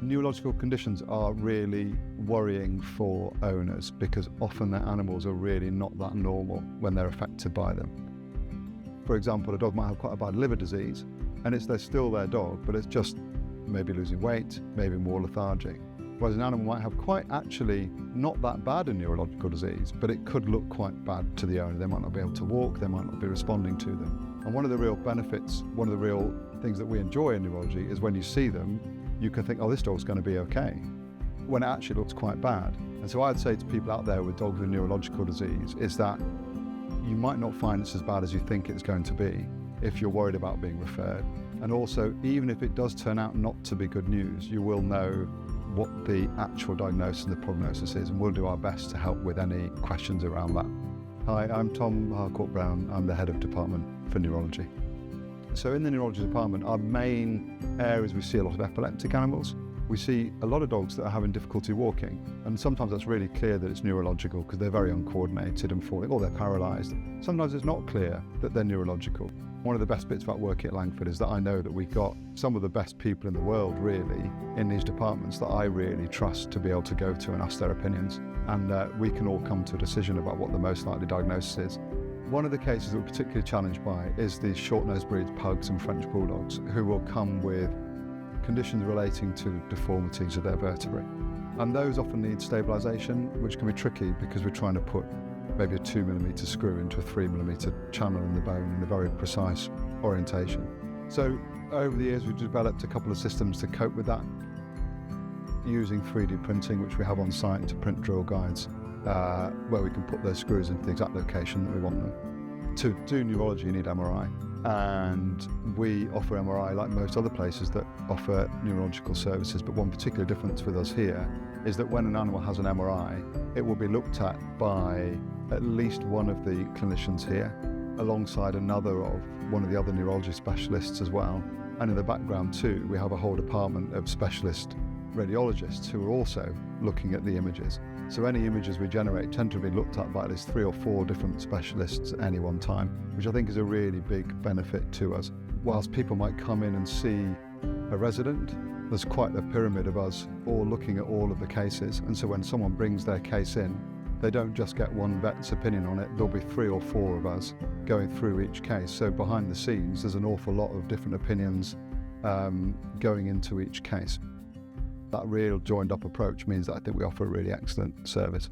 Neurological conditions are really worrying for owners because often their animals are really not that normal when they're affected by them. For example, a dog might have quite a bad liver disease and they're still their dog, but it's just maybe losing weight, maybe more lethargic. Whereas an animal might have quite actually not that bad a neurological disease, but it could look quite bad to the owner. They might not be able to walk, they might not be responding to them. And one of the real benefits, one of the real things that we enjoy in neurology is when you see them, you can think, oh, this dog's going to be okay, when it actually looks quite bad. And so I'd say to people out there with dogs with neurological disease is that you might not find it's as bad as you think it's going to be if you're worried about being referred. And also, even if it does turn out not to be good news, you will know what the actual diagnosis and the prognosis is, and we'll do our best to help with any questions around that. Hi, I'm Tom Harcourt-Brown. I'm the head of department for neurology. So in the neurology department, our main areas, we see a lot of epileptic animals. We see a lot of dogs that are having difficulty walking, and sometimes that's really clear that it's neurological because they're very uncoordinated and falling, or they're paralysed. Sometimes it's not clear that they're neurological. One of the best bits about working at Langford is that I know that we've got some of the best people in the world really in these departments that I really trust to be able to go to and ask their opinions, and we can all come to a decision about what the most likely diagnosis is. One of the cases that we're particularly challenged by is these short-nosed breeds, pugs and French bulldogs, who will come with conditions relating to deformities of their vertebrae. And those often need stabilisation, which can be tricky because we're trying to put maybe a 2mm screw into a 3mm channel in the bone in a very precise orientation. So over the years we've developed a couple of systems to cope with that, using 3D printing, which we have on site to print drill guides where we can put those screws into the exact location that we want them. To do neurology you need MRI, and we offer MRI like most other places that offer neurological services, but one particular difference with us here is that when an animal has an MRI, it will be looked at by at least one of the clinicians here, alongside another of one of the other neurology specialists as well. And in the background too, we have a whole department of specialist radiologists who are also looking at the images. So any images we generate tend to be looked at by at least 3 or 4 different specialists at any one time, which I think is a really big benefit to us. Whilst people might come in and see a resident, there's quite a pyramid of us all looking at all of the cases. And so when someone brings their case in, they don't just get one vet's opinion on it, there'll be 3 or 4 of us going through each case. So behind the scenes, there's an awful lot of different opinions going into each case. That real joined up approach means that I think we offer a really excellent service.